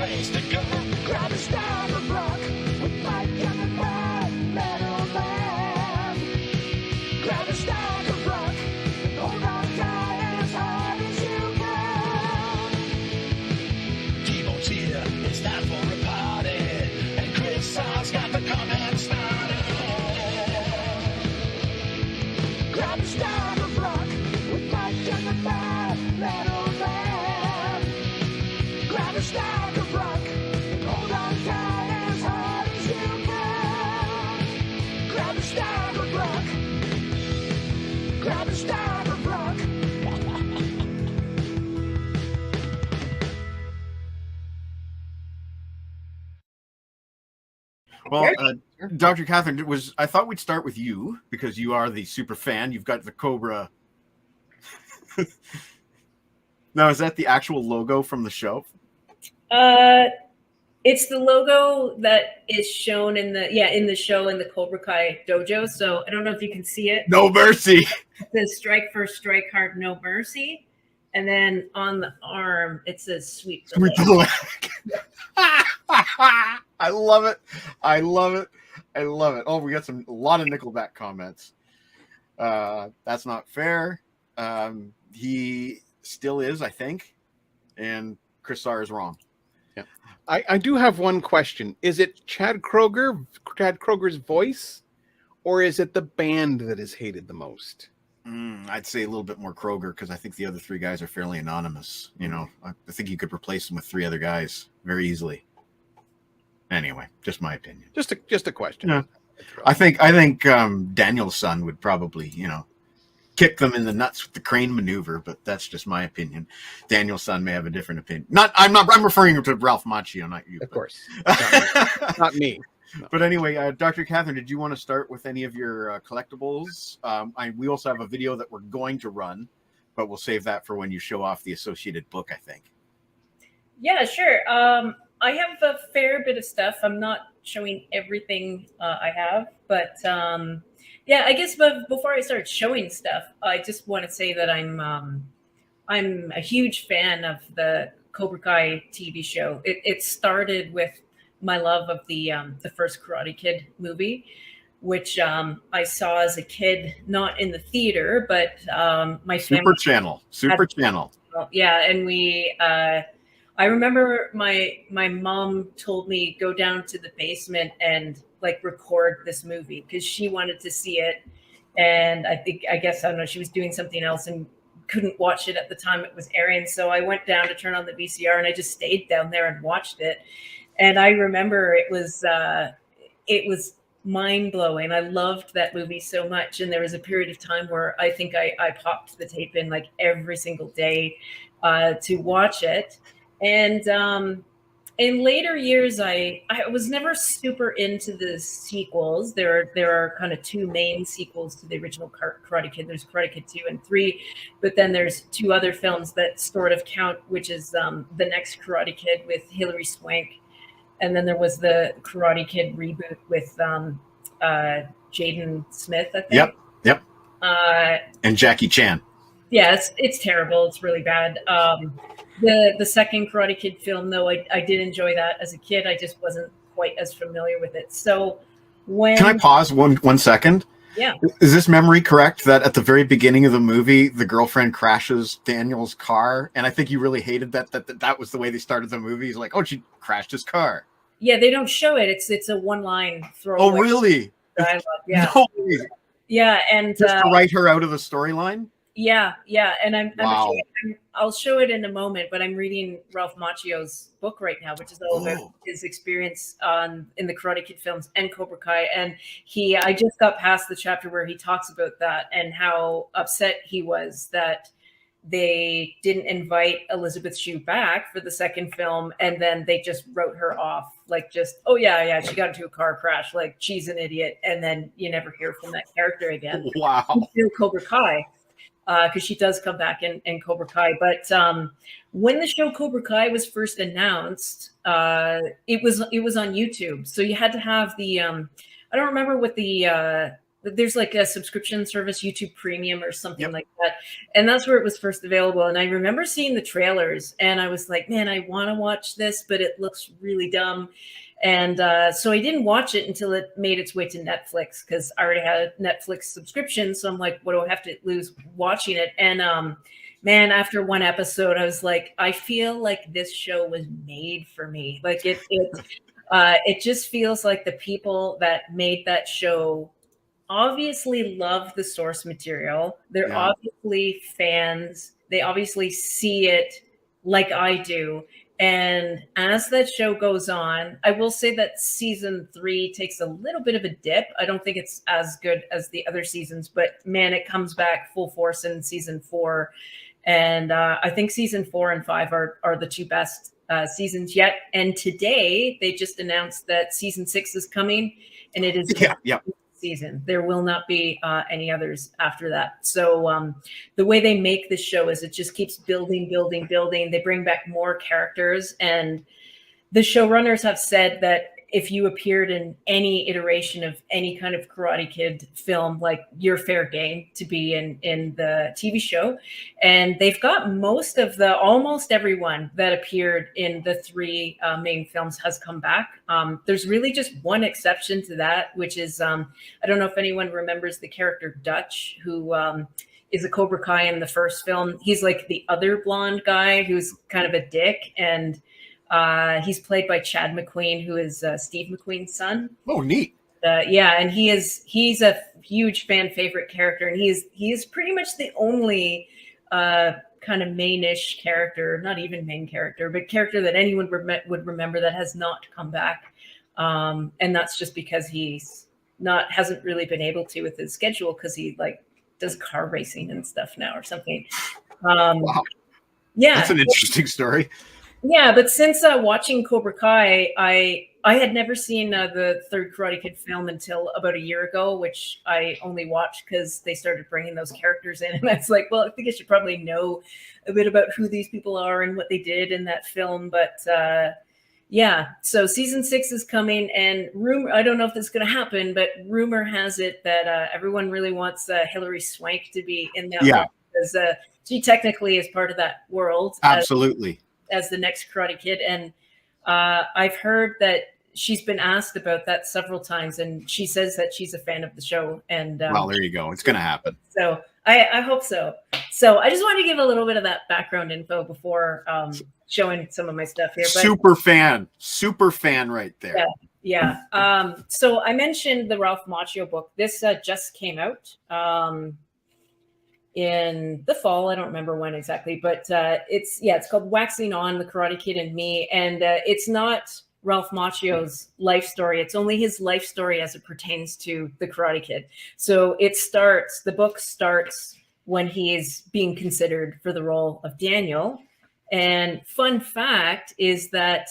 place to go. Grab a stab of rock with my gun and my metal man. Grab a stab of rock and hold on tight as hard as you can. T-Bone's here, it's time for a party, and Chris has got the comment started. Grab a stab of rock with my gun and my metal man. Grab a stab of rock and hold on tight as hard as you can. Grab a stab of rock. Grab a stab of rock. Well, Dr. Catherine, I thought we'd start with you because you are the super fan. You've got the Cobra. Now, is that the actual logo from the show? It's the logo that is shown in the show in the Cobra Kai dojo. So I don't know if you can see it. No mercy. It says "Strike first, strike hard, no mercy," and then on the arm it says "Sweep the leg." I love it. I love it. I love it. Oh, we got a lot of Nickelback comments. That's not fair. He still is, I think, and Chris Sarr is wrong. Yeah, I do have one question. Is it Chad Kroger's voice, or is it the band that is hated the most? I'd say a little bit more Kroger because I think the other three guys are fairly anonymous. You know, I think you could replace them with three other guys very easily. Anyway, just my opinion. Just a question. Yeah. I think Daniel's son would probably, kick them in the nuts with the crane maneuver, but that's just my opinion. Daniel's son may have a different opinion. I'm referring to Ralph Macchio, not you. Of course. Not me. No. But anyway, Dr. Catherine, did you want to start with any of your collectibles? We also have a video that we're going to run, but we'll save that for when you show off the associated book, I think. Yeah, sure. I have a fair bit of stuff. I'm not showing everything I have, but I guess before I start showing stuff, I just want to say that I'm a huge fan of the Cobra Kai TV show. It started with my love of the first Karate Kid movie, which I saw as a kid, not in the theater, but my family Super Channel. Yeah, and we. I remember my mom told me go down to the basement and record this movie because she wanted to see it, and I don't know, she was doing something else and couldn't watch it at the time it was airing. So I went down to turn on the VCR and I just stayed down there and watched it. And I remember it was mind blowing. I loved that movie so much, and there was a period of time where I think I popped the tape in every single day to watch it. And in later years, I was never super into the sequels. There are kind of two main sequels to the original Karate Kid. There's Karate Kid 2 and 3, but then there's two other films that sort of count, which is the next Karate Kid with Hilary Swank, and then there was the Karate Kid reboot with Jaden Smith, I think. Yep. And Jackie Chan. Yeah, it's terrible. It's really bad. The second Karate Kid film, though, I did enjoy that as a kid. I just wasn't quite as familiar with it. So Can I pause one second? Yeah. Is this memory correct that at the very beginning of the movie, the girlfriend crashes Daniel's car? And I think you really hated that was the way they started the movie. He's like, oh, she crashed his car. Yeah, they don't show it. It's a one-line throwaway. Oh, really? Dialogue. Yeah. No. Yeah, and just to write her out of the storyline? Yeah, and I'll show it in a moment, but I'm reading Ralph Macchio's book right now, which is all about his experience in the Karate Kid films and Cobra Kai. And I just got past the chapter where he talks about that and how upset he was that they didn't invite Elizabeth Shue back for the second film, and then they just wrote her off, she got into a car crash, she's an idiot, and then you never hear from that character again. Wow. Until Cobra Kai. Because she does come back in Cobra Kai. But when the show Cobra Kai was first announced, it was on YouTube. So you had to have the I don't remember what the there's like a subscription service, YouTube Premium or something Yep. like that. And that's where it was first available. And I remember seeing the trailers and I was like, man, I want to watch this, but it looks really dumb. And so I didn't watch it until it made its way to Netflix because I already had a Netflix subscription. So I'm like, what do I have to lose watching it? And man, after one episode, I was like, I feel like this show was made for me. Like it just feels like the people that made that show obviously love the source material. They're Yeah. obviously fans. They obviously see it like I do. And as that show goes on, I will say that season 3 takes a little bit of a dip. I don't think it's as good as the other seasons, but man, it comes back full force in season 4. And I think season 4 and 5 are the two best seasons yet. And today they just announced that season 6 is coming, and it is Yeah. season. There will not be any others after that. So the way they make this show is it just keeps building. They bring back more characters, and the showrunners have said that if you appeared in any iteration of any kind of Karate Kid film, like you're fair game to be in the TV show. And they've got almost everyone that appeared in the 3 main films has come back. There's really just one exception to that, which is, I don't know if anyone remembers the character Dutch, who is a Cobra Kai in the first film. He's like the other blonde guy who's kind of a dick, and he's played by Chad McQueen, who is Steve McQueen's son. Oh, neat. Yeah, and he's a huge fan favorite character, and he is pretty much the only kind of mainish character, not even main character, but character that anyone would remember that has not come back. And that's just because hasn't really been able to with his schedule, because he like does car racing and stuff now or something. Wow. Yeah, That's an interesting story. yeah, but since watching Cobra Kai, I had never seen the third Karate Kid film until about a year ago, which I only watched because they started bringing those characters in. And that's like, well, I think I should probably know a bit about who these people are and what they did in that film. But yeah, so season 6 is coming, and I don't know if this is going to happen, but rumor has it that everyone really wants Hilary Swank to be in that one, because she technically is part of that world. Absolutely. As the next Karate Kid. And I've heard that she's been asked about that several times, and she says that she's a fan of the show. And well, there you go. It's going to happen. So I hope so. So I just wanted to give a little bit of that background info before showing some of my stuff here. But, super fan right there. Yeah. So I mentioned the Ralph Macchio book. This just came out in the fall. I don't remember when exactly, but it's called Waxing On: The Karate Kid and Me. And it's not Ralph Macchio's life story. It's only his life story as it pertains to the Karate Kid. So the book starts when he's being considered for the role of Daniel. And fun fact is that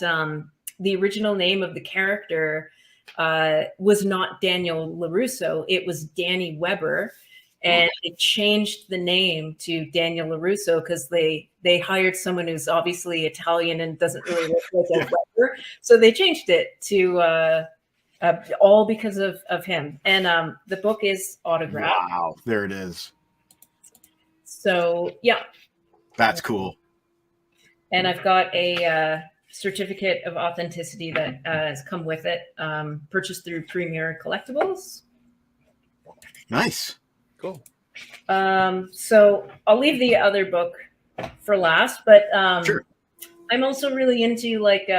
the original name of the character was not Daniel LaRusso. It was Danny Weber. And they changed the name to Daniel LaRusso because they hired someone who's obviously Italian and doesn't really look like a Weber. So they changed it to all because of him. And the book is autographed. Wow, there it is. So, yeah. That's cool. And I've got a certificate of authenticity that has come with it, purchased through Premier Collectibles. Nice. Cool. So I'll leave the other book for last, but Sure. I'm also really into like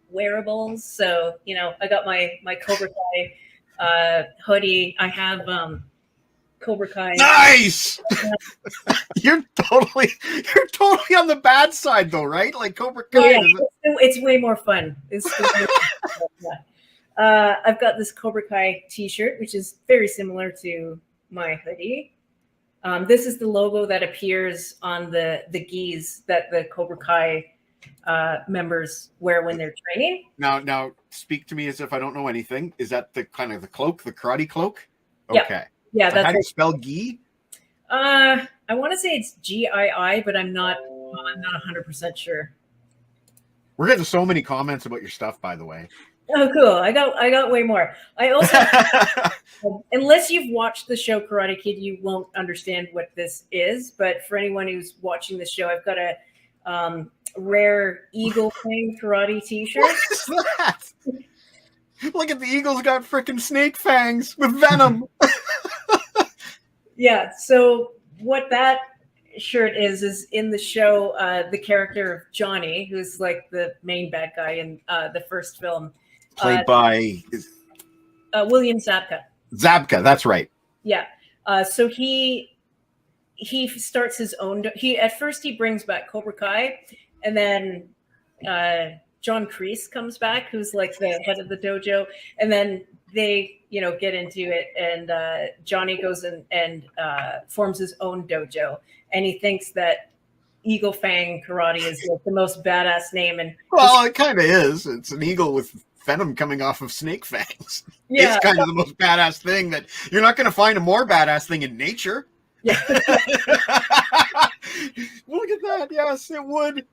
wearables. So, I got my Cobra Kai hoodie. I have Cobra Kai. Nice. You're totally on the bad side though, right? Like Cobra Kai. Yeah, it's way more fun. I've got this Cobra Kai t-shirt, which is very similar to my hoodie. This is the logo that appears on the gis that the Cobra Kai members wear when they're training. Now speak to me as if I don't know anything. Is that the kind of the cloak, the karate cloak? Yeah. Okay. Yeah, So how that's do you spell gi? I want to say it's GII, but I'm not 100% sure. We're getting so many comments about your stuff, by the way. Oh, cool. I got way more. I also, unless you've watched the show Karate Kid, you won't understand what this is. But for anyone who's watching the show, I've got a rare Eagle Fang karate T-shirt. What is that? Look at the eagle's got freaking snake fangs with venom. Yeah. So what that shirt is in the show, the character of Johnny, who's like the main bad guy in the first film, Played by William Zabka. Zabka. That's right. Yeah. So he starts his own. He at first he brings back Cobra Kai, and then John Kreese comes back, who's like the head of the dojo, and then they get into it, and Johnny goes and forms his own dojo, and he thinks that Eagle Fang Karate is like the most badass name, and Well, it kind of is. It's an eagle with venom coming off of snake fangs. yeah, It's kind of the most badass thing that you're not going to find a more badass thing in nature. yeah. Look at that. Yes, it would.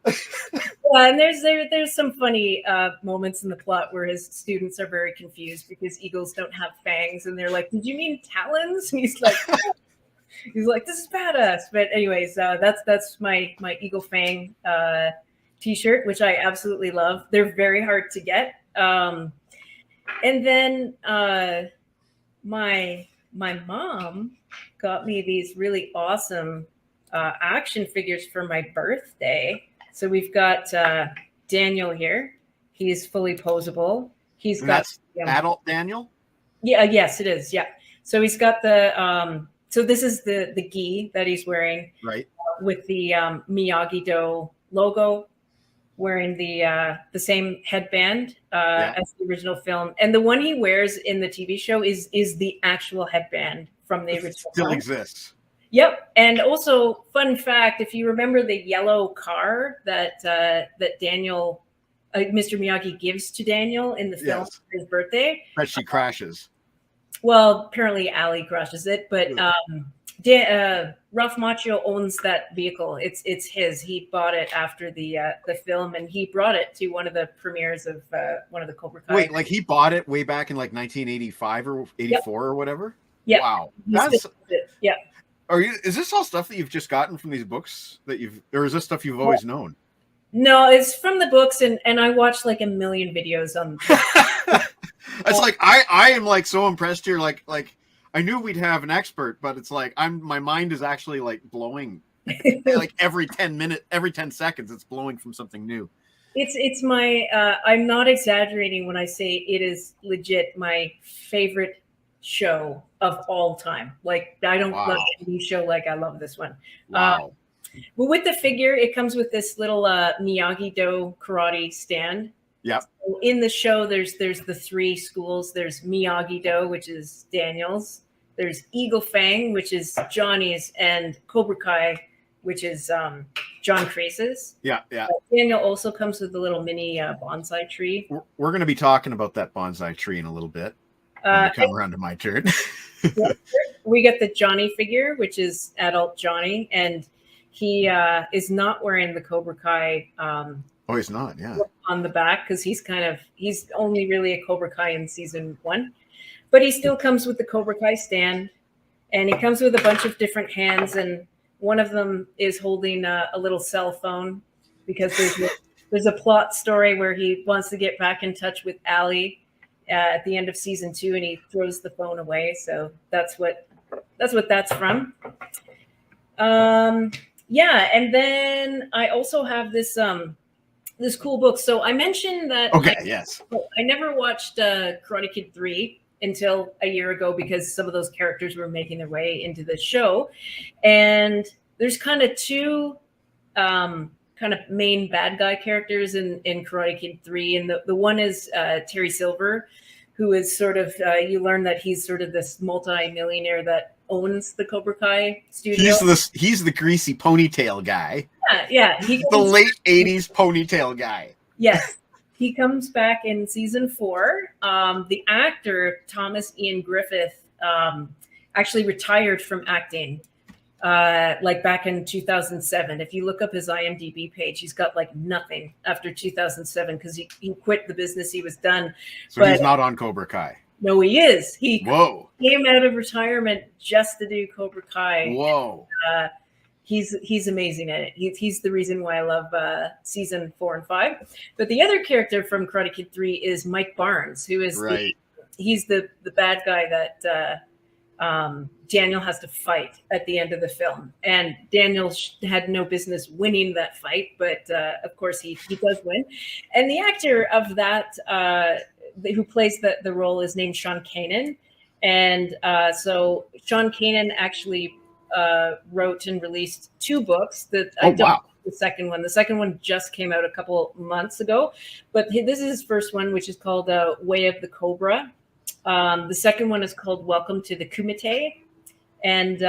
And there's some funny moments in the plot where his students are very confused because eagles don't have fangs, and they're like, "Did you mean talons?" And he's like, "This is badass." But anyways, that's my Eagle Fang T-shirt, which I absolutely love. They're very hard to get. And then my mom got me these really awesome action figures for my birthday. So we've got Daniel here. He's fully posable. He's got That's adult Daniel. Yeah, yes, it is. Yeah. So he's got the so this is the gi that he's wearing, Right. with the Miyagi-Do logo, wearing the same headband as the original film, and the one he wears in the TV show is the actual headband from the original Still film. exists. Yep. And also, fun fact: if you remember the yellow car that Daniel, Mr. Miyagi gives to Daniel in the film Yes. for his birthday, But she crashes. well, apparently Ali crushes it, but Ralph Macchio owns that vehicle. It's his. He bought it after the film, and he brought it to one of the premieres of one of the Cobra Kai. Wait, like he bought it way back in like 1985 or 84 or whatever? Yep. Wow. He That's still owns it. Yeah. is this all stuff that you've just gotten from these books or is this stuff you've always known? No, it's from the books, and I watched like a million videos on. It's like I am like so impressed here. Like I knew we'd have an expert, but it's like my mind is actually like blowing. Like every 10 seconds, it's blowing from something new. It's my I'm not exaggerating when I say it is legit my favorite show of all time. Like I don't Wow. love any show like I love this one. Wow. But with the figure, it comes with this little Miyagi-Do karate stand. Yep. So in the show, there's the three schools. There's Miyagi-Do, which is Daniel's. There's Eagle Fang, which is Johnny's, and Cobra Kai, which is John Kreese's. Yeah. Daniel also comes with a little mini bonsai tree. We're going to be talking about that bonsai tree in a little bit. When we come around to my turn. We get the Johnny figure, which is adult Johnny, and he is not wearing the Cobra Kai Oh, he's not. Yeah. on the back because he's only really a Cobra Kai in season 1, but he still comes with the Cobra Kai stand, and he comes with a bunch of different hands, and one of them is holding a little cell phone because there's a plot story where he wants to get back in touch with Ali at the end of season 2, and he throws the phone away. So that's what that's from. Yeah, and then I also have this this cool book. So I mentioned that Yes. I never watched Karate Kid 3 until a year ago because some of those characters were making their way into the show. And there's kind of two kind of main bad guy characters in Karate Kid 3. And the one is Terry Silver, who is sort of, you learn that he's sort of this multi-millionaire that owns the Cobra Kai studio. He's the greasy ponytail guy. Yeah. The late 80s ponytail guy. Yes. He comes back in season 4. The actor, Thomas Ian Griffith, actually retired from acting. like back in 2007. If you look up his IMDb page, he's got like nothing after 2007 because he quit the business. He was done. So he's not on Cobra Kai. No, he is. He Whoa. came out of retirement just to do Cobra Kai. Whoa. He's amazing at it. He's the reason why I love season 4 and 5. But the other character from Karate Kid 3 is Mike Barnes, who is he's the bad guy that Daniel has to fight at the end of the film. And Daniel had no business winning that fight, but of course he does win. And the actor of that who plays the role is named Sean Kanan. And so Sean Kanan actually wrote and released 2 books that I don't the second one. The second one just came out a couple months ago, but this is his first one, which is called Way of the Cobra. The second one is called Welcome to the Kumite. And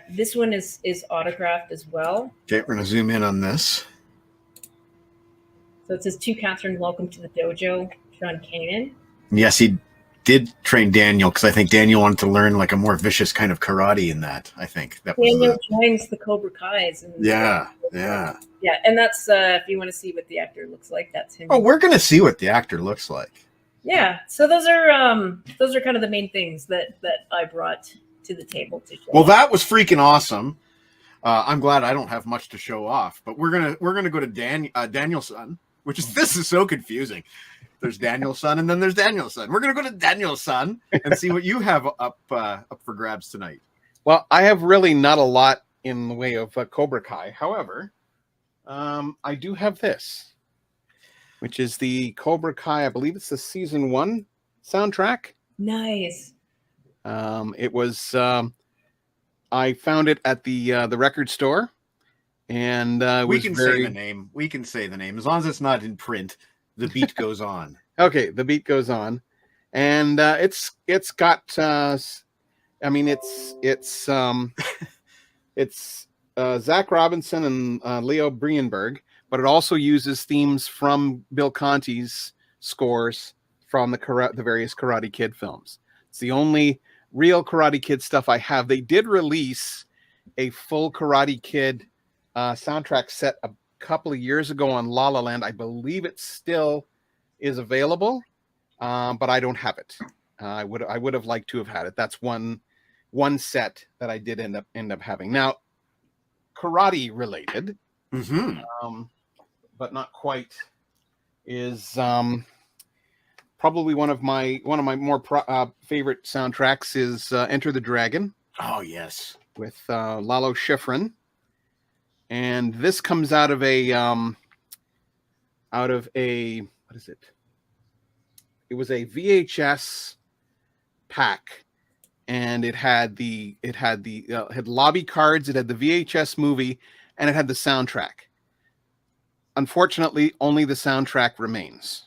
this one is autographed as well. Okay, we're going to zoom in on this. So it says, to Catherine, welcome to the dojo, Sean Kanan. Yes, he did train Daniel because I think Daniel wanted to learn like a more vicious kind of karate in that. I think that Daniel joins the Cobra Kais. And yeah. And that's if you want to see what the actor looks like, that's him. Oh, we're going to see what the actor looks like. Yeah. So those are kind of the main things that I brought to the table to show. Well, that was freaking awesome. I'm glad I don't have much to show off, but we're gonna go to Daniel's son, which is this is so confusing. There's Daniel's son, and then there's Daniel's son. We're gonna go to Daniel's son and see what you have up for grabs tonight. Well, I have really not a lot in the way of Cobra Kai. However, I do have this, which is the Cobra Kai. I believe it's the season 1 soundtrack. Nice. It was. I found it at the record store, and we can say the name. We can say the name as long as it's not in print. The beat goes on. Okay, the beat goes on, and it's got. I mean, it's Zach Robinson and Leo Brienberg, but it also uses themes from Bill Conti's scores from the various Karate Kid films. It's the only real Karate Kid stuff I have. They did release a full Karate Kid soundtrack set a couple of years ago on La La Land. I believe it still is available, but I don't have it. I would have liked to have had it. That's one set that I did end up having. Now, karate related, but not quite, is probably one of my more favorite soundtracks is Enter the Dragon. Oh yes, with Lalo Schifrin, and this comes out of a what is it? It was a VHS pack, and it had lobby cards, it had the VHS movie, and it had the soundtrack. Unfortunately, only the soundtrack remains.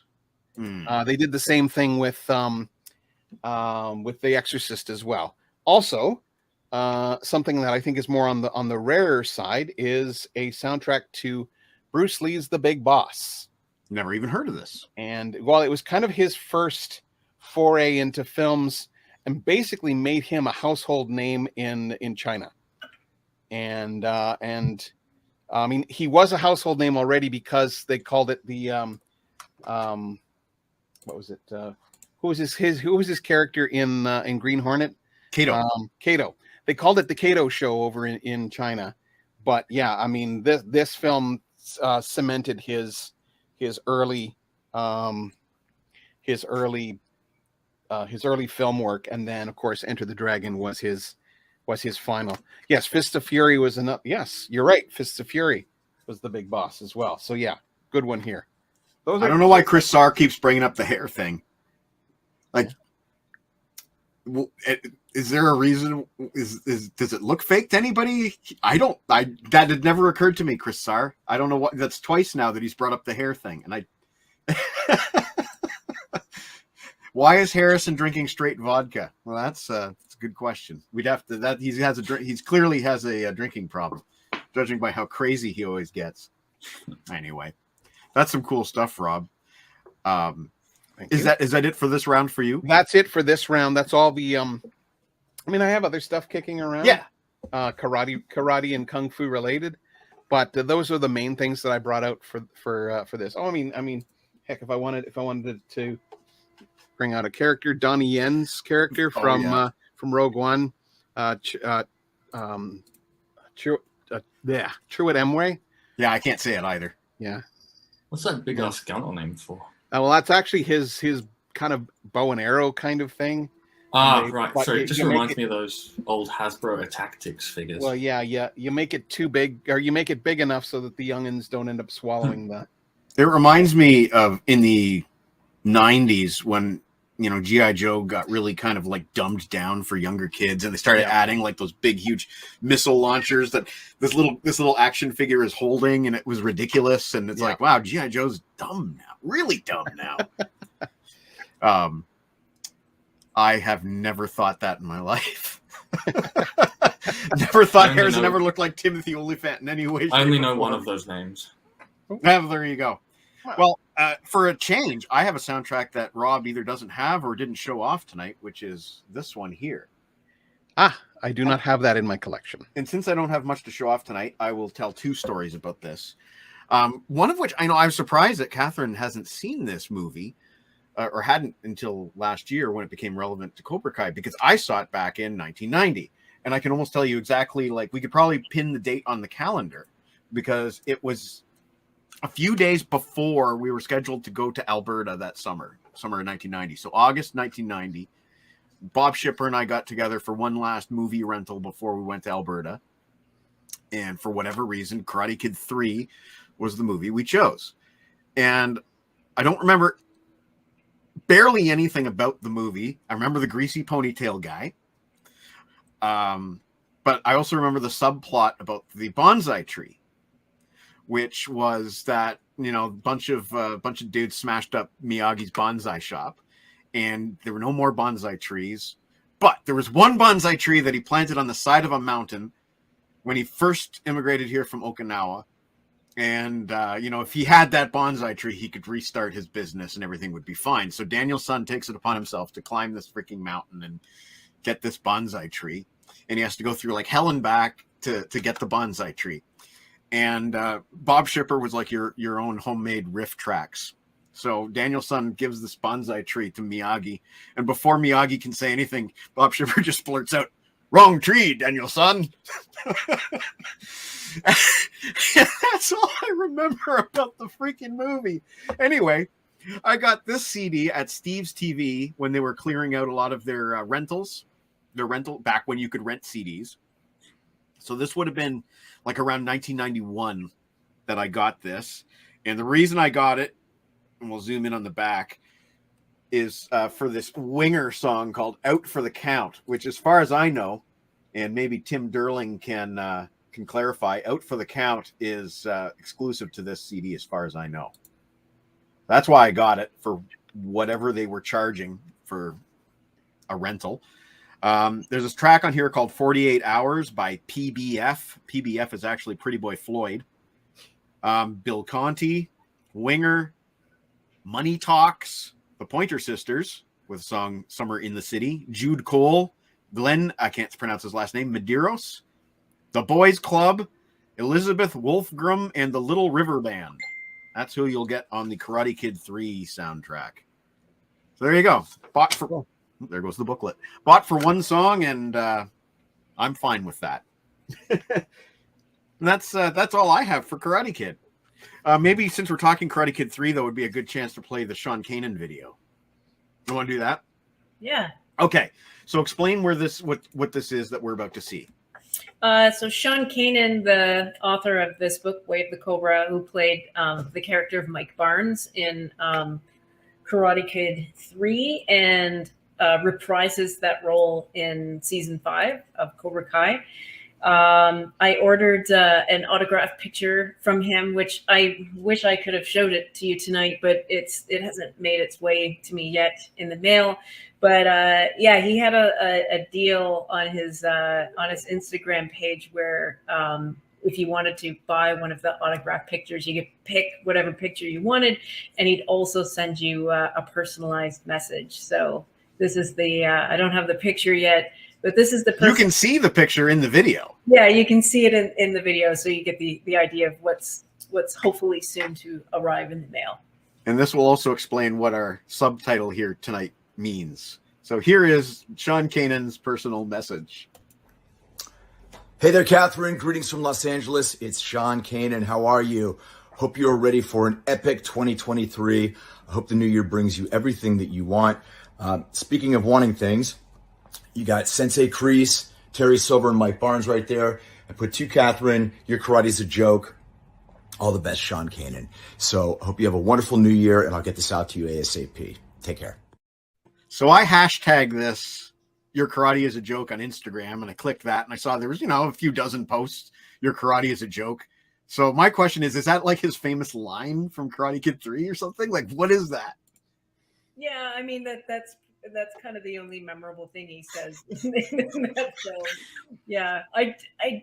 They did the same thing with The Exorcist as well. Also, something that I think is more on the rarer side is a soundtrack to Bruce Lee's The Big Boss. Never even heard of this. And while it was kind of his first foray into films, and basically made him a household name in China. And I mean, he was a household name already because they called it the what was it? Who was his character in Green Hornet? Kato. Kato. They called it the Kato Show over in China. But yeah, I mean, this film cemented his early film work, and then of course Enter the Dragon was his final. Yes, Fist of Fury was enough. Yes, you're right. Fist of Fury was The Big Boss as well. So yeah, good one here. I don't know why Chris Sarr keeps bringing up the hair thing. Like, is there a reason? Does it look fake to anybody? That had never occurred to me, Chris Sarr. I don't know what. That's twice now that he's brought up the hair thing, and I. Why is Harrison drinking straight vodka? Well, that's a good question. We'd have to. That he clearly has a drinking problem, judging by how crazy he always gets. Anyway. That's some cool stuff, Rob. Is that it for this round for you? That's it for this round. That's all the I mean, I have other stuff kicking around. Yeah. karate and kung fu related. But those are the main things that I brought out for this. Oh, I mean, heck, if I wanted to bring out a character, Donnie Yen's character from Rogue One, Chirrut Emwe. Yeah, I can't say it either. Yeah. What's that big ass gun on him for? Well, that's actually his kind of bow and arrow kind of thing. Right. but So it you just make reminds it- me of those old Hasbro Tactics figures. Well, yeah. You make it too big, or you make it big enough so that the youngins don't end up swallowing the. It reminds me of in the 90s when, you know, G.I. Joe got really kind of like dumbed down for younger kids, and they started adding like those big, huge missile launchers that this little action figure is holding, and it was ridiculous. And it's like, wow, G.I. Joe's dumb now, really dumb now. I have never thought that in my life. Never thought Harrison ever looked like Timothy Olyphant in any way. I only know one of those names. There you go. Well, for a change, I have a soundtrack that Rob either doesn't have or didn't show off tonight, which is this one here. I do not have that in my collection. And since I don't have much to show off tonight, I will tell two stories about this. One of which I know I was surprised that Catherine hasn't seen this movie. Or hadn't until last year when it became relevant to Cobra Kai, because I saw it back in 1990. And I can almost tell you exactly, like, we could probably pin the date on the calendar, because it was a few days before we were scheduled to go to Alberta that summer of 1990. So August 1990, Bob Shipper and I got together for one last movie rental before we went to Alberta. And for whatever reason, Karate Kid 3 was the movie we chose. And I don't remember barely anything about the movie. I remember the greasy ponytail guy. But I also remember the subplot about the bonsai tree, which was that, you know, bunch of dudes smashed up Miyagi's bonsai shop, and there were no more bonsai trees. But there was one bonsai tree that he planted on the side of a mountain when he first immigrated here from Okinawa. And, you know, if he had that bonsai tree, he could restart his business and everything would be fine. So Daniel's son takes it upon himself to climb this freaking mountain and get this bonsai tree. And he has to go through like hell and back to get the bonsai tree. And Bob Shipper was like your own homemade riff tracks. So Daniel's son gives this bonsai tree to Miyagi. And before Miyagi can say anything, Bob Shipper just blurts out, "Wrong tree, Daniel's son." That's all I remember about the freaking movie. Anyway, I got this CD at Steve's TV when they were clearing out a lot of their rentals. Their rental back when you could rent CDs. So this would have been like around 1991 that I got this. And the reason I got it, and we'll zoom in on the back, is for this Winger song called "Out for the Count," which, as far as I know, and maybe Tim Derling can clarify, "Out for the Count" is exclusive to this CD, as far as I know. That's why I got it, for whatever they were charging for a rental. There's this track on here called 48 Hours by PBF. PBF is actually Pretty Boy Floyd. Bill Conti, Winger, Money Talks, the Pointer Sisters with the song "Summer in the City," Jude Cole, Glenn, I can't pronounce his last name, Medeiros, The Boys Club, Elizabeth Wolfgram, and the Little River Band. That's who you'll get on the Karate Kid 3 soundtrack. So there you go. There goes the booklet. Bought for one song, and I'm fine with that. And that's all I have for Karate Kid. Maybe since we're talking Karate Kid 3, though, would be a good chance to play the Sean Kanan video. You want to do that? Yeah. Okay. So explain what this is that we're about to see. So Sean Kanan, the author of this book, Wave the Cobra, who played the character of Mike Barnes in Karate Kid 3 and reprises that role in season 5 of Cobra Kai. I ordered an autographed picture from him, which I wish I could have showed it to you tonight, but it hasn't made its way to me yet in the mail. But yeah, he had a deal on his Instagram page where if you wanted to buy one of the autographed pictures, you could pick whatever picture you wanted, and he'd also send you a personalized message. So this is the I don't have the picture yet, But this is the person. You can see the picture in the video. Yeah, you can see it in the video, so you get the idea of what's hopefully soon to arrive in the mail. And this will also explain what our subtitle here tonight means. So here is Sean Kanan's personal message. Hey there, Catherine. Greetings from Los Angeles. It's Sean Kanan. How are you? Hope you're ready for an epic 2023. I hope the new year brings you everything that you want. Speaking of wanting things, you got Sensei Kreese, Terry Silver, and Mike Barnes right there. I put to Catherine, your karate's a joke. All the best, Sean Kanan. So I hope you have a wonderful new year, and I'll get this out to you ASAP. Take care. So I hashtag this, your karate is a joke, on Instagram, and I clicked that, and I saw there was, a few dozen posts, your karate is a joke. So my question is that like his famous line from Karate Kid 3 or something? Like, what is that? Yeah, I mean, that's kind of the only memorable thing he says in that film. Yeah, I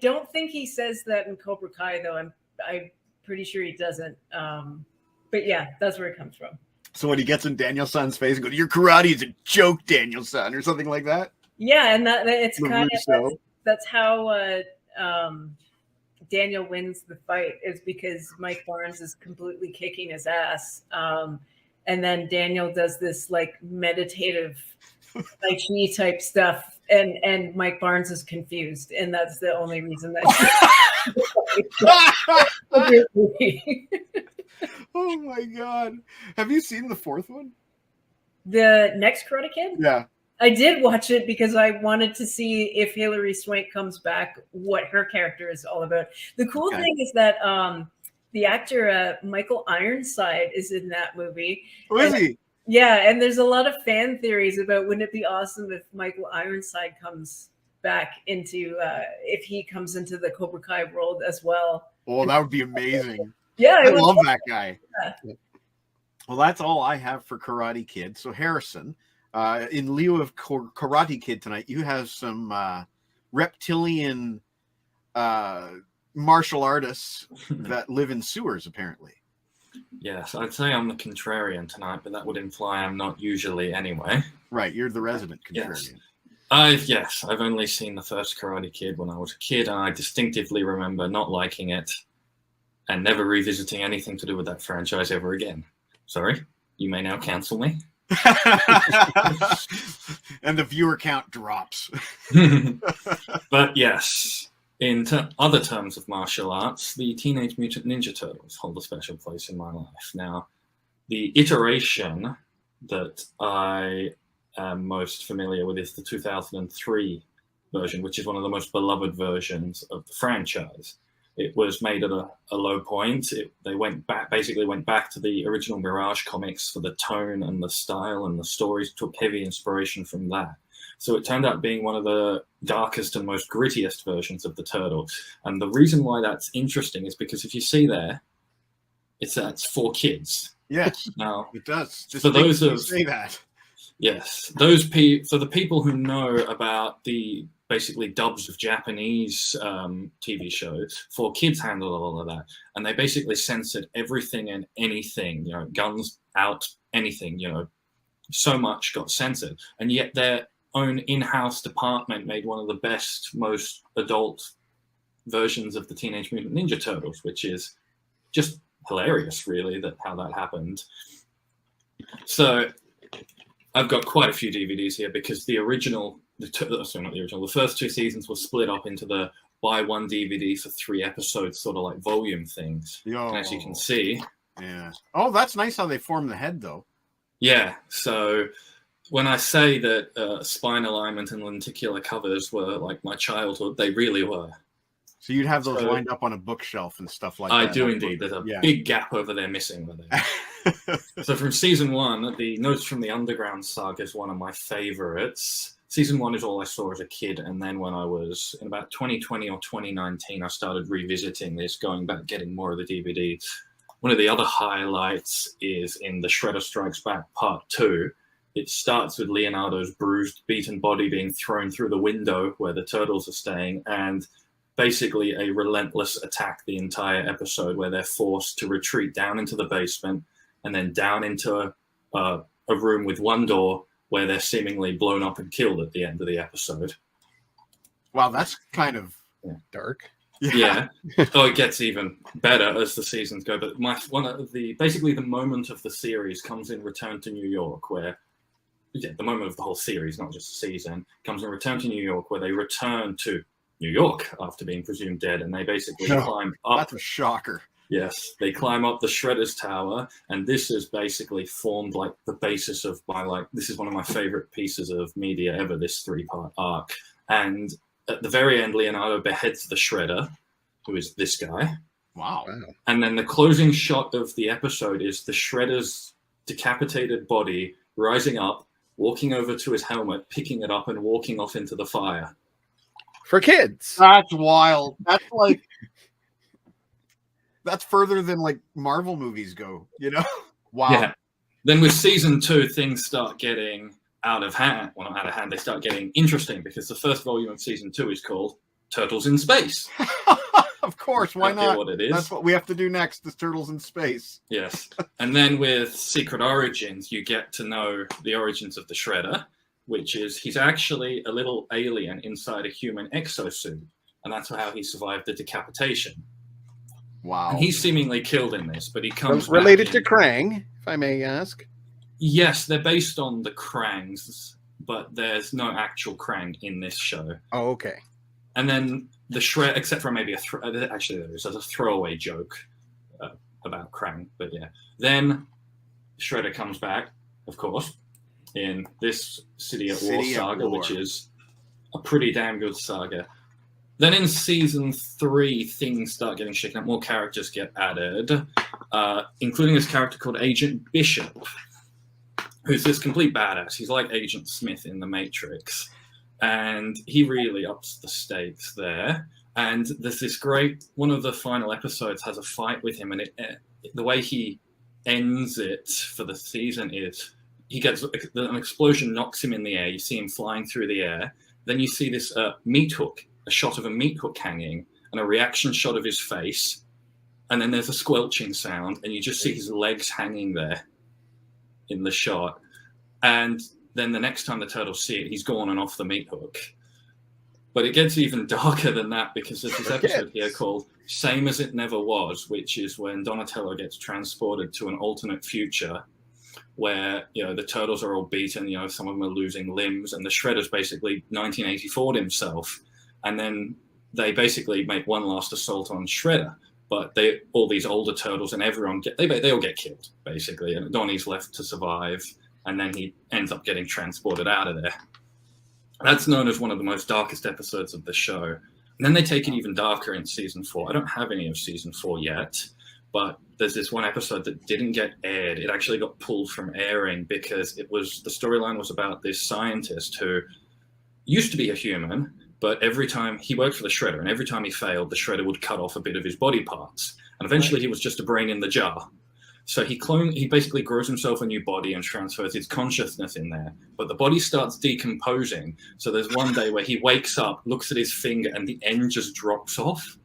don't think he says that in Cobra Kai, though. I'm pretty sure he doesn't. But yeah, that's where it comes from. So when he gets in Daniel-san's face and goes, your karate is a joke, Daniel-san, or something like that? Yeah, and it's kind of, that's how Daniel wins the fight, is because Mike Barnes is completely kicking his ass. And then Daniel does this like meditative Tai Chi type stuff, and Mike Barnes is confused, and that's the only reason that. Oh my God! Have you seen the fourth one? The next Karate Kid? Yeah, I did watch it because I wanted to see if Hilary Swank comes back, what her character is all about. The cool thing is that the actor Michael Ironside is in that movie. Oh, is he? Yeah, and there's a lot of fan theories about wouldn't it be awesome if Michael Ironside comes back into if he comes into the Cobra Kai world as well. Oh, that would be amazing. Yeah, I love that guy. Yeah. Well, that's all I have for Karate Kid. So Harrison, in lieu of Karate Kid tonight, you have some reptilian martial artists that live in sewers, apparently. Yes, I'd say I'm the contrarian tonight, but that would imply I'm not usually anyway. Right, you're the resident contrarian. Yes, I've only seen the first Karate Kid when I was a kid, and I distinctively remember not liking it and never revisiting anything to do with that franchise ever again. Sorry, you may now cancel me. And the viewer count drops. But yes, in other terms of martial arts, the Teenage Mutant Ninja Turtles hold a special place in my life. Now, the iteration that I am most familiar with is the 2003 version, which is one of the most beloved versions of the franchise. It was made at a low point. They basically went back to the original Mirage comics for the tone and the style, and the stories took heavy inspiration from that. So it turned out being one of the darkest and most grittiest versions of the Turtles. And the reason why that's interesting is because if you see there, that's for kids. Yes, now it does. Just for those of say that. Yes, for the people who know about the basically dubs of Japanese TV shows, 4Kids handled all of that, and they basically censored everything and anything, guns out, anything, so much got censored, and yet their own in-house department made one of the best, most adult versions of the Teenage Mutant Ninja Turtles, which is just hilarious, really, how that happened. So I've got quite a few DVDs here because the first two seasons were split up into the buy one DVD for 3 episodes, sort of like volume things. And as you can see. Yeah. Oh, that's nice how they form the head, though. Yeah. So when I say that spine alignment and lenticular covers were like my childhood, they really were. So you'd have those lined up on a bookshelf and stuff like that. I do indeed. There's a big gap over there missing. So from season 1, the Notes from the Underground saga is one of my favorites. Season 1 is all I saw as a kid, and then when I was in about 2020 or 2019, I started revisiting this, going back, getting more of the DVDs. One of the other highlights is in The Shredder Strikes Back Part 2. It starts with Leonardo's bruised, beaten body being thrown through the window where the turtles are staying, and basically a relentless attack the entire episode where they're forced to retreat down into the basement and then down into a room with one door where they're seemingly blown up and killed at the end of the episode. Wow, that's kind of Dark. Yeah. Oh, it gets even better as the seasons go. But basically the moment of the series comes in Return to New York, where the moment of the whole series, not just the season, comes in Return to New York, where they return to New York after being presumed dead, and they basically climb up. That's a shocker. Yes, they climb up the Shredder's Tower, and this is basically formed like the basis of this is one of my favorite pieces of media ever, this 3-part arc. And at the very end, Leonardo beheads the Shredder, who is this guy. Wow. And then the closing shot of the episode is the Shredder's decapitated body rising up, walking over to his helmet, picking it up, and walking off into the fire. For kids. That's wild. That's like that's further than like Marvel movies go, you know? Wow. Yeah. Then with season 2, things start getting out of hand. Well, not out of hand, they start getting interesting because the first volume of season 2 is called Turtles in Space. Of course, why Exactly not? what it is. That's what we have to do next, is Turtles in Space. Yes. And then with Secret Origins, you get to know the origins of the Shredder, which is he's actually a little alien inside a human exosuit. And that's how he survived the decapitation. Wow. And he's seemingly killed in this, but he comes related back to Krang, if I may ask. Yes, they're based on the Krangs, but there's no actual Krang in this show. Oh, okay. And then the Shredder, except for maybe actually there's a throwaway joke about Krang, but yeah. Then Shredder comes back, of course, in this City at War saga, which is a pretty damn good saga. Then in season 3, things start getting shaken up. More characters get added, including this character called Agent Bishop, who's this complete badass. He's like Agent Smith in The Matrix. And he really ups the stakes there. And there's this great, one of the final episodes has a fight with him. And the way he ends it for the season is he gets an explosion, knocks him in the air. You see him flying through the air. Then you see this meat hook, a shot of a meat hook hanging, and a reaction shot of his face. And then there's a squelching sound, and you just see his legs hanging there in the shot. And then the next time the turtles see it, he's gone and off the meat hook. But it gets even darker than that because there's this episode here called Same as It Never Was, which is when Donatello gets transported to an alternate future where, you know, the turtles are all beaten, you know, some of them are losing limbs, and the Shredder's basically 1984'd himself. And then they basically make one last assault on Shredder. But all these older turtles and everyone, they all get killed, basically. And Donnie's left to survive, and then he ends up getting transported out of there. That's known as one of the most darkest episodes of the show. And then they take it even darker in season 4. I don't have any of season 4 yet, but there's this one episode that didn't get aired. It actually got pulled from airing because the storyline was about this scientist who used to be a human, but every time he worked for the Shredder, and every time he failed, the Shredder would cut off a bit of his body parts. And eventually he was just a brain in the jar. So he basically grows himself a new body and transfers his consciousness in there. But the body starts decomposing. So there's one day where he wakes up, looks at his finger, and the end just drops off.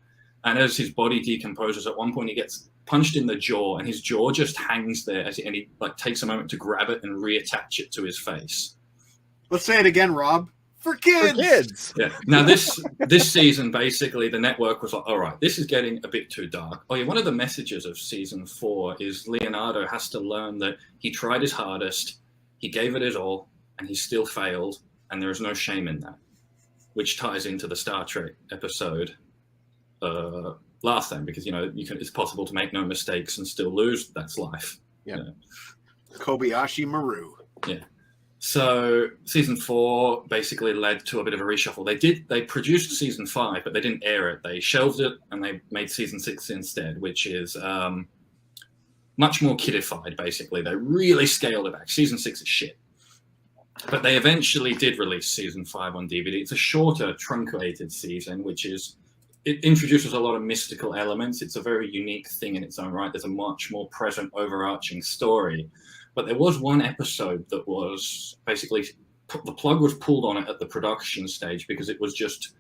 And as his body decomposes, at one point he gets punched in the jaw, and his jaw just hangs there, and he like takes a moment to grab it and reattach it to his face. Let's say it again, Rob. For kids. Yeah. Now this season, basically, the network was like, all right, this is getting a bit too dark. Oh yeah, one of the messages of season 4 is Leonardo has to learn that he tried his hardest, he gave it his all, and he still failed, and there is no shame in that, which ties into the Star Trek episode last time, because it's possible to make no mistakes and still lose. That's life. Yeah. Kobayashi Maru. Yeah. So season 4 basically led to a bit of a reshuffle. They produced season 5, but they didn't air it. They shelved it and they made season 6 instead, which is much more kiddified, basically. They really scaled it back. Season 6 is shit. But they eventually did release season 5 on DVD. It's a shorter, truncated season, it introduces a lot of mystical elements. It's a very unique thing in its own right. There's a much more present, overarching story. But there was one episode that was basically, the plug was pulled on it at the production stage because it was just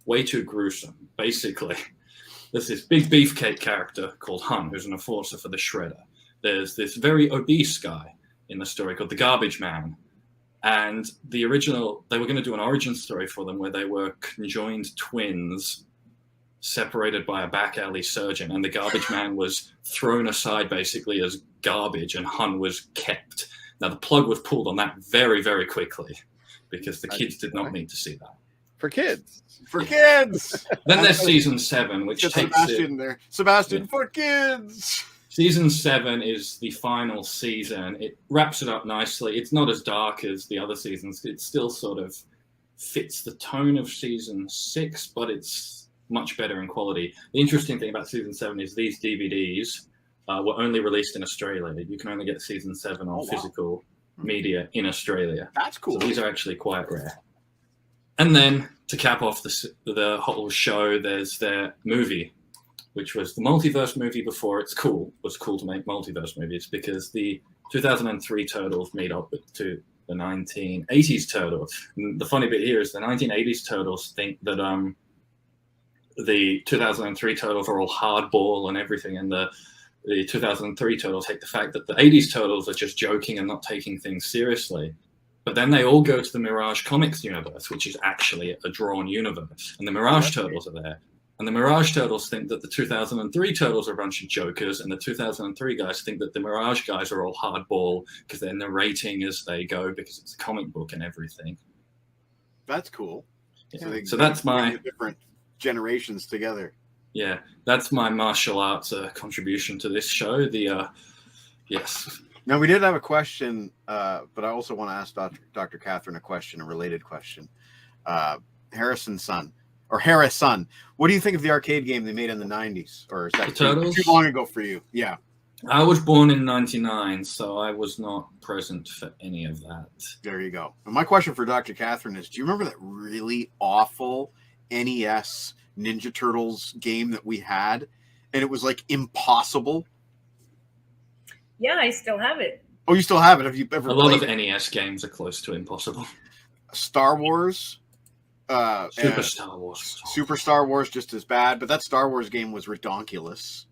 way too gruesome. Basically, there's this big beefcake character called Hun, who's an enforcer for the Shredder. There's this very obese guy in the story called the Garbage Man. And the original, they were going to do an origin story for them where they were conjoined twins separated by a back alley surgeon, and the garbage man was thrown aside basically as garbage, and Hun was kept. Now, the plug was pulled on that very, very quickly because the kids did not need to see that. For kids. For kids. Then there's season 7, which Get takes Sebastian it. there. Sebastian Yeah. for kids. Season 7 is the final season. It wraps it up nicely. It's not as dark as the other seasons. It still sort of fits the tone of season 6, but it's much better in quality. The interesting thing about season 7 is these DVDs were only released in Australia. You can only get season 7 on physical media in Australia. That's cool. So these are actually quite rare. And then to cap off the whole show, there's their movie, which was the multiverse movie before it's cool. It was cool to make multiverse movies because the 2003 Turtles made up to the 1980s Turtles. And the funny bit here is the 1980s Turtles think that the 2003 Turtles are all hardball and everything, and the 2003 Turtles hate the fact that the 80s Turtles are just joking and not taking things seriously. But then they all go to the Mirage Comics universe, which is actually a drawn universe, and the Mirage Turtles are there. And the Mirage Turtles think that the 2003 Turtles are a bunch of jokers, and the 2003 guys think that the Mirage guys are all hardball because they're narrating as they go because it's a comic book and everything. That's cool. Yeah. So that's my different generations together. Yeah, that's my martial arts contribution to this show. Yes. Now, we did have a question, but I also want to ask Dr. Catherine a related question. Harris Son, what do you think of the arcade game they made in the 90s? Or is that too long ago for you? Yeah. I was born in 99, so I was not present for any of that. There you go. And my question for Dr. Catherine is, do you remember that really awful NES Ninja Turtles game that we had? And it was like impossible. Yeah, I still have it. Oh, you still have it? Have you ever A lot played of NES games are close to impossible. Star Wars? Super Star Wars. Super Star Wars, just as bad, but that Star Wars game was redonkulous.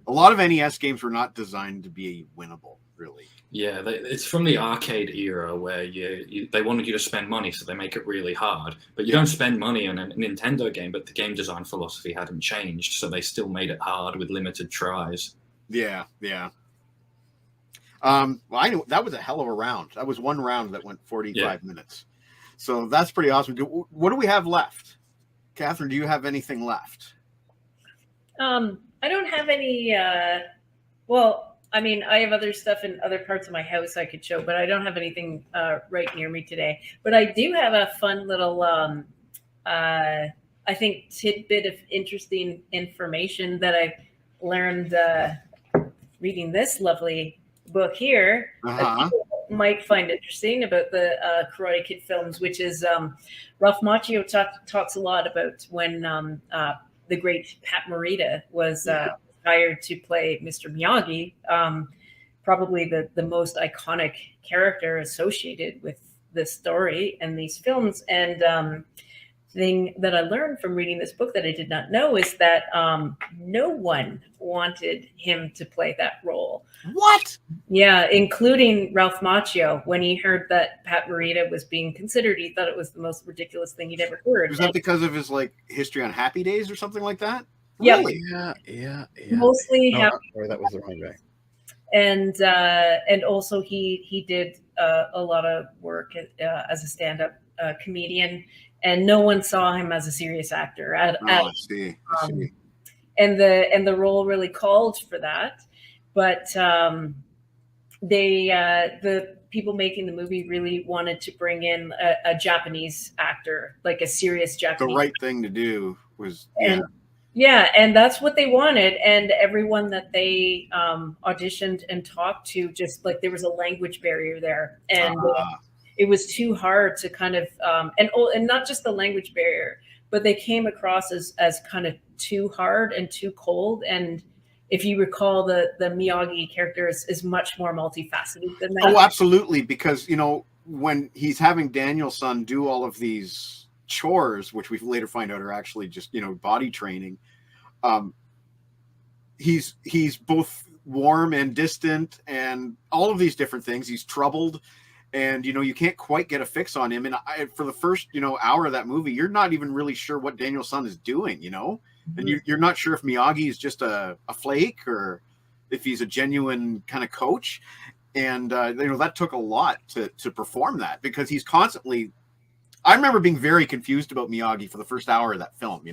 A lot of NES games were not designed to be winnable, really. Yeah, it's from the arcade era where they wanted you to spend money, so they make it really hard. But you don't spend money on a Nintendo game, but the game design philosophy hadn't changed, so they still made it hard with limited tries. Yeah. Well, I knew that was a hell of a round. That was one round that went 45 minutes. So that's pretty awesome. What do we have left? Catherine, do you have anything left? I don't have any, well, I mean, I have other stuff in other parts of my house I could show, but I don't have anything right near me today. But I do have a fun little, I think, tidbit of interesting information that I learned reading this lovely book here. That people might find interesting about the Karate Kid films, which is Ralph Macchio talks a lot about when the great Pat Morita was hired to play Mr. Miyagi, probably the most iconic character associated with this story and these films. And thing that I learned from reading this book that I did not know is that no one wanted him to play that role. What? Yeah, including Ralph Macchio. When he heard that Pat Morita was being considered, he thought it was the most ridiculous thing he'd ever heard. Was that because of his history on Happy Days or something like that? Yeah. Really? Yeah. Mostly Happy. Sorry, that was the wrong guy. And also he did a lot of work as a stand-up comedian, and no one saw him as a serious actor. I see. And the role really called for that, but the people making the movie really wanted to bring in a Japanese actor, like a serious Japanese. The right thing to do was and that's what they wanted. And everyone that they auditioned and talked to, just like there was a language barrier there, and it was too hard to kind of and not just the language barrier, but they came across as kind of too hard and too cold. And if you recall, the Miyagi character is much more multifaceted than that. Oh, absolutely. Because, when he's having Daniel-san do all of these chores, which we later find out are actually just, body training, he's both warm and distant and all of these different things. He's troubled. and you can't quite get a fix on him. And for the first hour of that movie, you're not even really sure what Daniel San is doing, and you're not sure if Miyagi is just a flake or if he's a genuine kind of coach. And that took a lot to perform that, because he's constantly. I remember being very confused about Miyagi for the first hour of that film.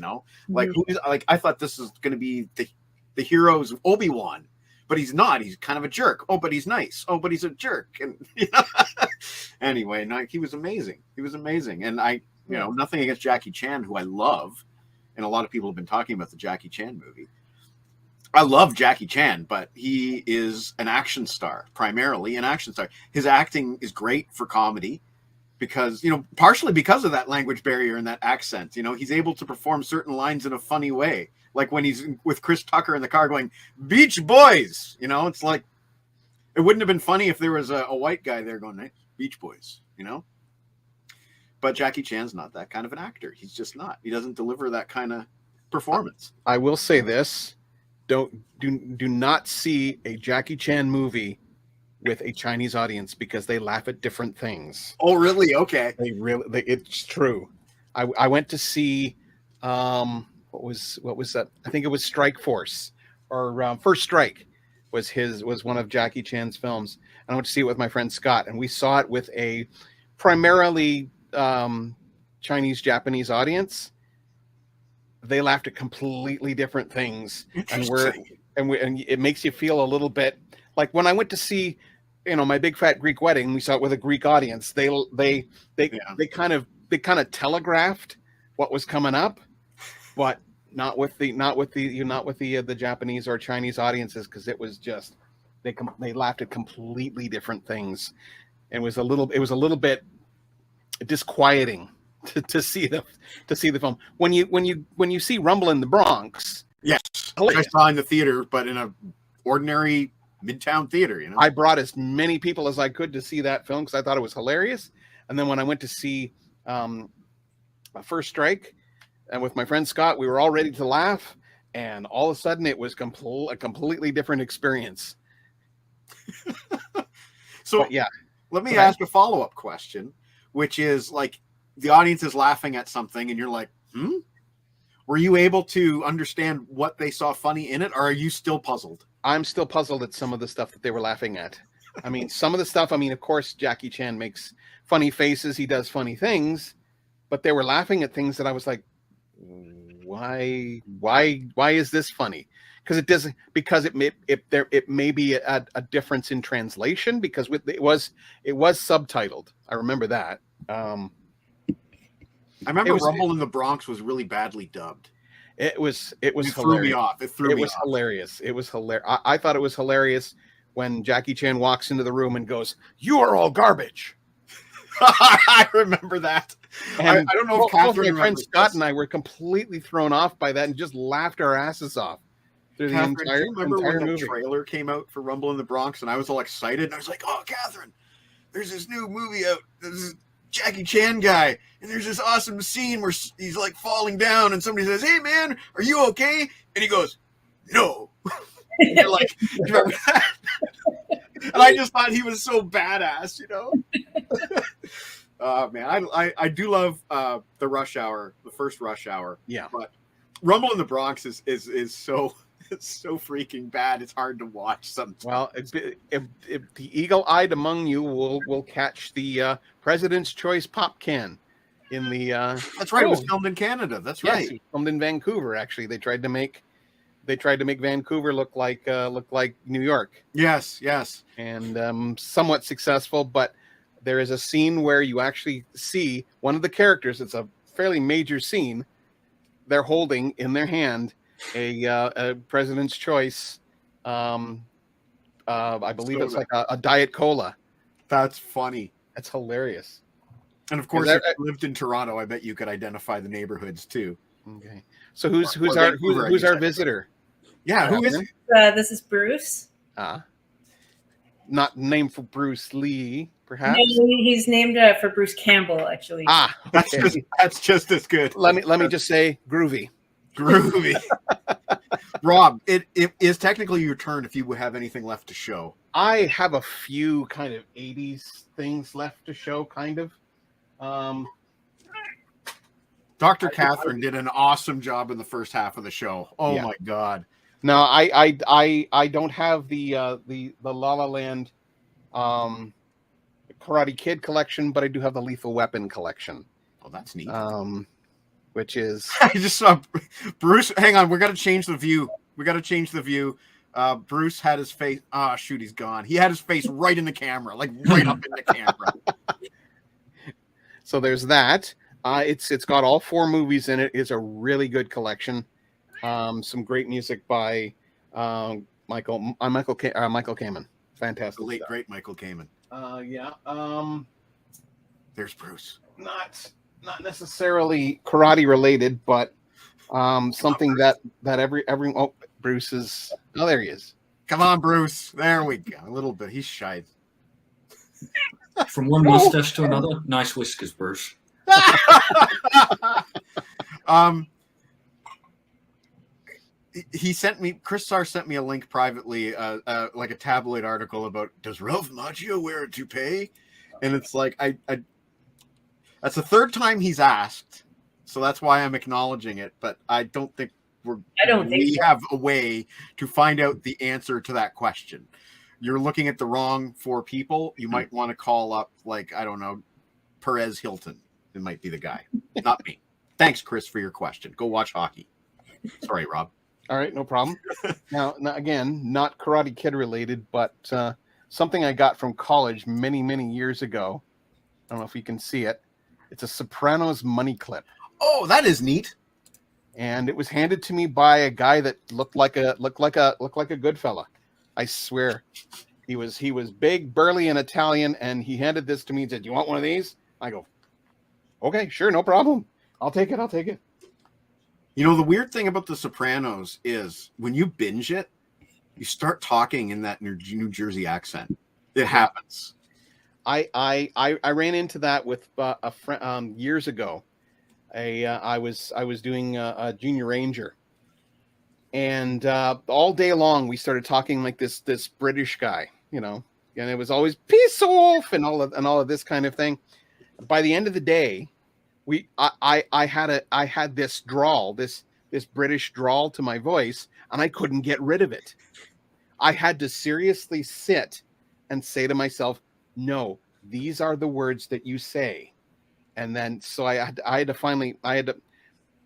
Like I thought this is going to be the hero's Obi-Wan, but he's not. He's kind of a jerk. Oh, but he's nice. Oh, but he's a jerk. And anyway, he was amazing. He was amazing. And nothing against Jackie Chan, who I love, and a lot of people have been talking about the Jackie Chan movie. I love Jackie Chan, but he is an action star, primarily an action star. His acting is great for comedy because, partially because of that language barrier and that accent. He's able to perform certain lines in a funny way. Like when he's with Chris Tucker in the car going, "Beach Boys," it's like, it wouldn't have been funny if there was a white guy there going, "Hey, Beach Boys," But Jackie Chan's not that kind of an actor. He's just not. He doesn't deliver that kind of performance. I will say this. Do not see a Jackie Chan movie with a Chinese audience, because they laugh at different things. Oh, really? Okay. It's true. I went to see what was that? I think it was Strike Force, or First Strike was one of Jackie Chan's films. And I went to see it with my friend Scott, and we saw it with a primarily Chinese Japanese audience. They laughed at completely different things, and it makes you feel a little bit like when I went to see, My Big Fat Greek Wedding. We saw it with a Greek audience. They kind of telegraphed what was coming up, but not with the Japanese or Chinese audiences, because it was just they laughed at completely different things. It was a little bit disquieting to see the film. When you see Rumble in the Bronx, yes, I saw in the theater, but in a ordinary Midtown theater. I brought as many people as I could to see that film because I thought it was hilarious. And then when I went to see First Strike, and with my friend Scott, we were all ready to laugh, and all of a sudden it was a completely different experience. So but yeah, let me ask a follow-up question, which is like, the audience is laughing at something and you're like, were you able to understand what they saw funny in it, or are you still puzzled? I'm still puzzled at some of the stuff that they were laughing at. I mean, some of the stuff, of course, Jackie Chan makes funny faces. He does funny things, but they were laughing at things that I was like, why is this funny? Because it may be a difference in translation, because it was subtitled. I remember that. I remember Rumble in the Bronx was really badly dubbed. It hilarious. Threw me off. It was hilarious. It was hilarious. I thought it was hilarious when Jackie Chan walks into the room and goes, "You are all garbage." I remember that. And I don't know if Catherine, my friend Scott and I were completely thrown off by that and just laughed our asses off through the entire do you remember when the movie. trailer came out for Rumble in the Bronx, and I was all excited, and I was like, "Oh, Catherine, there's this new movie out. This Jackie Chan guy, and there's this awesome scene where he's like falling down, and somebody says, 'Hey man, are you okay?' And he goes, 'No.'" And you're like, "Do you remember that?" And I just thought he was so badass, Man, I do love the Rush Hour, the first Rush Hour. Yeah, but Rumble in the Bronx is so. It's so freaking bad. It's hard to watch sometimes. Well, if the eagle-eyed among you will catch the President's Choice pop can in the. That's right. It was filmed in Canada. That's right. It was filmed in Vancouver. Actually, they tried to make Vancouver look like New York. Yes, and somewhat successful. But there is a scene where you actually see one of the characters. It's a fairly major scene. They're holding in their hand a President's Choice. I believe it's like a Diet Cola. That's funny. That's hilarious. And of course, if you lived in Toronto, I bet you could identify the neighborhoods too. Okay. So who's our visitor? Yeah, who is it? This is Bruce. Not named for Bruce Lee, perhaps. No, he's named for Bruce Campbell, actually. Okay. That's just as good. Let me just say groovy. Rob, it is technically your turn if you have anything left to show. I have a few kind of 80s things left to show, kind of. Dr. Catherine did an awesome job in the first half of the show. Oh Yeah. my God. No, I don't have the La La Land Karate Kid collection, but I do have the Lethal Weapon collection. Oh, that's neat. Which is I just saw Bruce. Hang on, we got to change the view. Bruce had his face. Ah, shoot, he's gone. He had his face right in the camera, like right up in the camera. So there's that. It's got all 4 movies in it. It's a really good collection. Some great music by Michael Kamen. Fantastic. The late stuff. great Michael Kamen. Yeah. There's Bruce. Not necessarily karate related, but something that every Bruce is. Oh, there he is. Come on, Bruce. There we go. A little bit. He's shy. From one mustache to another, nice whiskers, Bruce. He sent me. Chris Sarr sent me a link privately, like a tabloid article about does Ralph Macchio wear a toupee, and it's like I that's the third time he's asked, so that's why I'm acknowledging it. But I don't think we have a way to find out the answer to that question. You're looking at the wrong 4 people. You might want to call up, like, I don't know, Perez Hilton. It might be the guy, not me. Thanks, Chris, for your question. Go watch hockey. Sorry, Rob. All right, no problem. Now, again, not Karate Kid related, but something I got from college many, many years ago. I don't know if you can see it. It's a Sopranos money clip. Oh, that is neat. And it was handed to me by a guy that looked like a good fella. I swear. He was big, burly, and Italian, and he handed this to me and said, "You want one of these?" I go, "Okay, sure, no problem. I'll take it." You know, the weird thing about The Sopranos is when you binge it, you start talking in that New Jersey accent. It happens. I ran into that with a friend years ago. I was doing a Junior Ranger, and all day long we started talking like this British guy, and it was always peace off and all of this kind of thing. By the end of the day, I had this drawl, this British drawl to my voice, and I couldn't get rid of it. I had to seriously sit and say to myself, "No, these are the words that you say." And then, so I had to,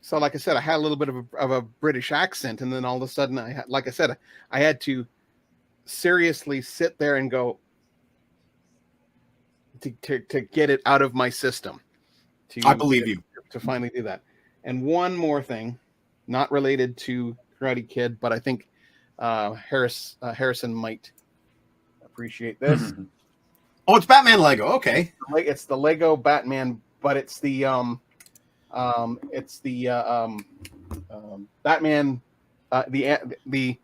so like I said, I had a little bit of a British accent, and then all of a sudden I had to seriously sit there and go to get it out of my system. I believe you. To finally do that. And one more thing, not related to Karate Kid, but I think Harrison might appreciate this. Oh, it's Batman Lego. Okay. It's the Lego Batman, but it's the Batman, the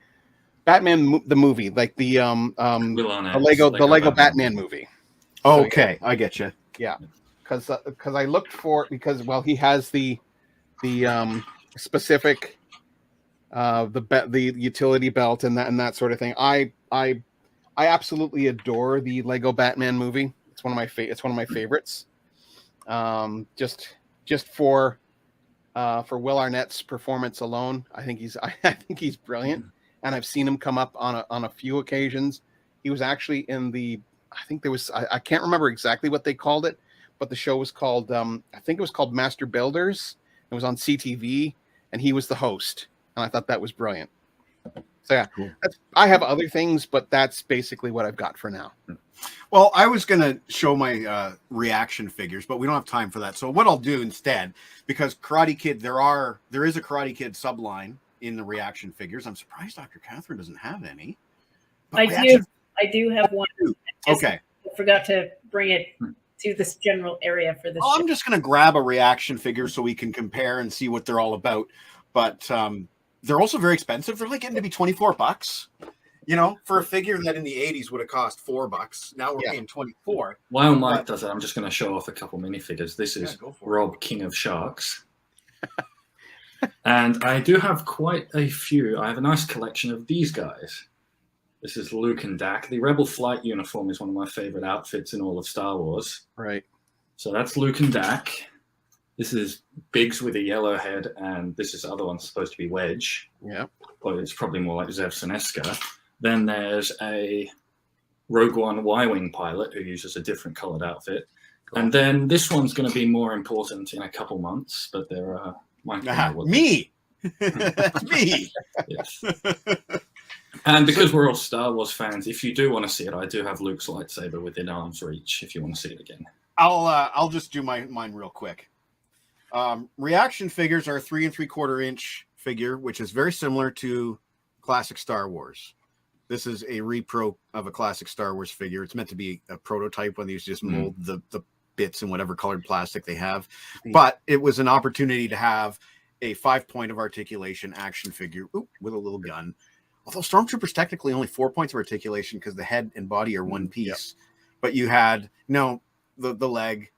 Batman the movie, like the Lego Batman movie. Okay, I get you. Yeah, because I looked for he has the specific the utility belt and that sort of thing. I absolutely adore the Lego Batman movie. It's one of my favorites. Just for Will Arnett's performance alone, I think he's brilliant, and I've seen him come up on a few occasions. He was actually in I can't remember exactly what they called it, but the show was called I think it was called Master Builders. It was on CTV, and he was the host, and I thought that was brilliant. So yeah, cool. I have other things, but that's basically what I've got for now. Well, I was going to show my reaction figures, but we don't have time for that. So what I'll do instead, because Karate Kid, there is a Karate Kid subline in the reaction figures. I'm surprised Dr. Catherine doesn't have any. I do have one. Okay. I forgot to bring it to this general area for this. I'm just going to grab a reaction figure so we can compare and see what they're all about. But they're also very expensive. They're like getting to be $24. For a figure that in the 80s would have cost $4. Now we're paying $24. While Mike does it, I'm just going to show off a couple minifigures. This is Rob, King of Sharks. And I do have quite a few. I have a nice collection of these guys. This is Luke and Dak. The Rebel Flight uniform is one of my favorite outfits in all of Star Wars. Right. So that's Luke and Dak. This is Biggs with a yellow head, and this is the other one supposed to be Wedge. Yeah. But it's probably more like Zev Seneska. Then there's a Rogue One Y-Wing pilot who uses a different colored outfit. Cool. And then this one's going to be more important in a couple months, but there are... Me! That's me! Yes. And because we're all Star Wars fans, if you do want to see it, I do have Luke's lightsaber within arm's reach if you want to see it again. I'll just do mine real quick. Reaction figures are a 3 3/4 inch figure, which is very similar to classic Star Wars. This is a repro of a classic Star Wars figure. It's meant to be a prototype when they used to just mold the bits in whatever colored plastic they have. But it was an opportunity to have a 5-point of articulation action figure with a little gun. Although Stormtroopers technically only 4 points of articulation because the head and body are one piece. Yep. But you had the leg,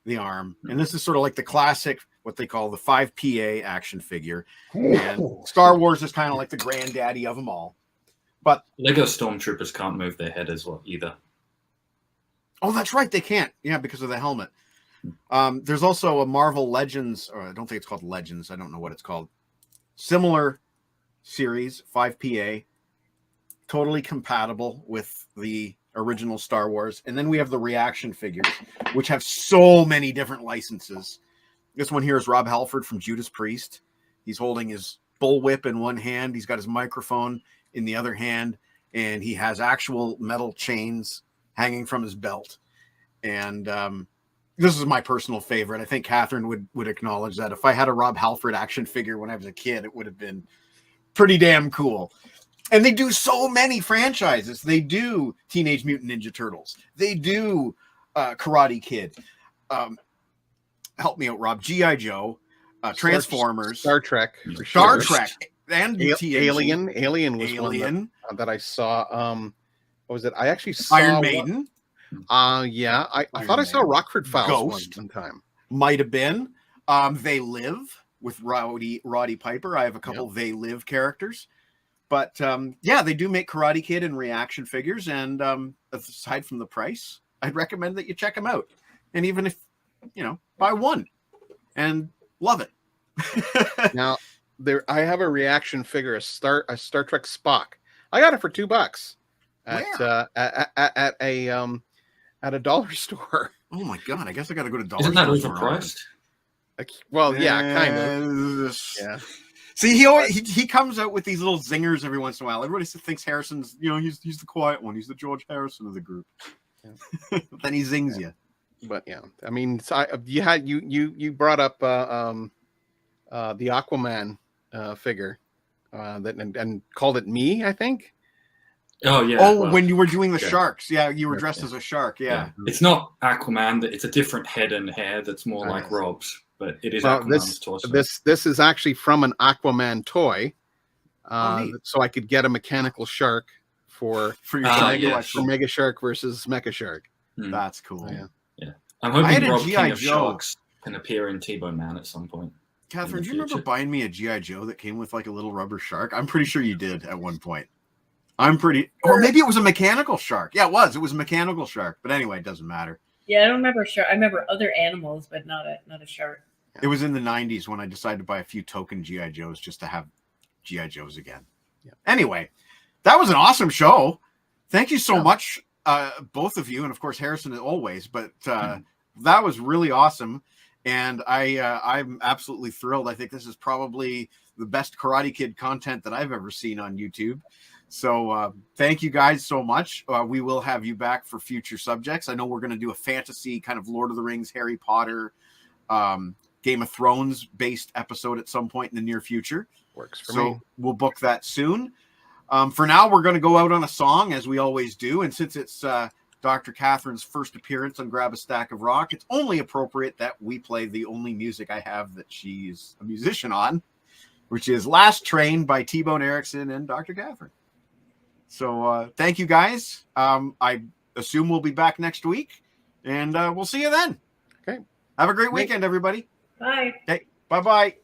the arm, and this is sort of like the classic, what they call the 5PA action figure. And Star Wars is kind of like the granddaddy of them all. But Lego Stormtroopers can't move their head as well either. Oh, that's right, they can't. Yeah, because of the helmet. There's also a Marvel Legends, or I don't think it's called Legends. I don't know what it's called. Similar series, 5PA, totally compatible with the original Star Wars. And then we have the reaction figures, which have so many different licenses. This one here is Rob Halford from Judas Priest. He's holding his bullwhip in one hand. He's got his microphone in the other hand, and he has actual metal chains hanging from his belt. And this is my personal favorite. I think Catherine would acknowledge that. If I had a Rob Halford action figure when I was a kid, it would have been pretty damn cool. And they do so many franchises. They do Teenage Mutant Ninja Turtles. They do Karate Kid. Help me out, Rob. G.I. Joe. Transformers. Star Trek. Star Trek. And Alien. Alien was one that I saw. What was it? I actually saw Iron Maiden. Yeah. I thought I saw Rockford Files Ghost. one time. Might have been. They Live with Roddy Piper. I have a couple They Live characters. But yeah, they do make Karate Kid and reaction figures. And aside from the price, I'd recommend that you check them out. And even if, buy one and love it. Now, I have a reaction figure, a Star Trek Spock. I got it for $2 at a dollar store. Oh my god! I guess I got to go to dollar. Isn't that overpriced? Well, yeah, kind of. Yeah. See, he comes out with these little zingers every once in a while. Everybody thinks Harrison's, he's the quiet one. He's the George Harrison of the group. Yeah. Then he zings you. But yeah, I mean, you brought up the Aquaman figure and called it me, I think. Oh yeah. Oh, well, when you were doing the sharks, you were dressed as a shark. Yeah. It's not Aquaman. It's a different head and hair that's more like Rob's, but it is Aquaman's torso. This is actually from an Aquaman toy, so I could get a mechanical shark for your Mega Shark versus Mecha Shark. That's cool. Yeah. I'm hoping Rob King of Sharks can appear in T-Bone Man at some point. Catherine, do you remember buying me a G.I. Joe that came with like a little rubber shark? I'm pretty sure you did at one point. Or maybe it was a mechanical shark. Yeah, it was. It was a mechanical shark. But anyway, it doesn't matter. Yeah, I don't remember shark. I remember other animals, but not a shark. It was in the 90s when I decided to buy a few token G.I. Joes just to have G.I. Joes again. Yeah. Anyway, that was an awesome show. Thank you so much, both of you, and of course Harrison as always. But that was really awesome, and I'm absolutely thrilled. I think this is probably the best Karate Kid content that I've ever seen on YouTube. So thank you guys so much. We will have you back for future subjects. I know we're going to do a fantasy kind of Lord of the Rings, Harry Potter, Game of Thrones based episode at some point in the near future. Works for me. We'll book that soon. For now, we're going to go out on a song as we always do. And since it's Dr. Catherine's first appearance on Grab a Stack of Rock, it's only appropriate that we play the only music I have that she's a musician on, which is Last Train by T-Bone Erickson and Dr. Catherine. So thank you guys. I assume we'll be back next week, and we'll see you then. Okay. Have a great weekend, everybody. Bye. Okay. Bye-bye.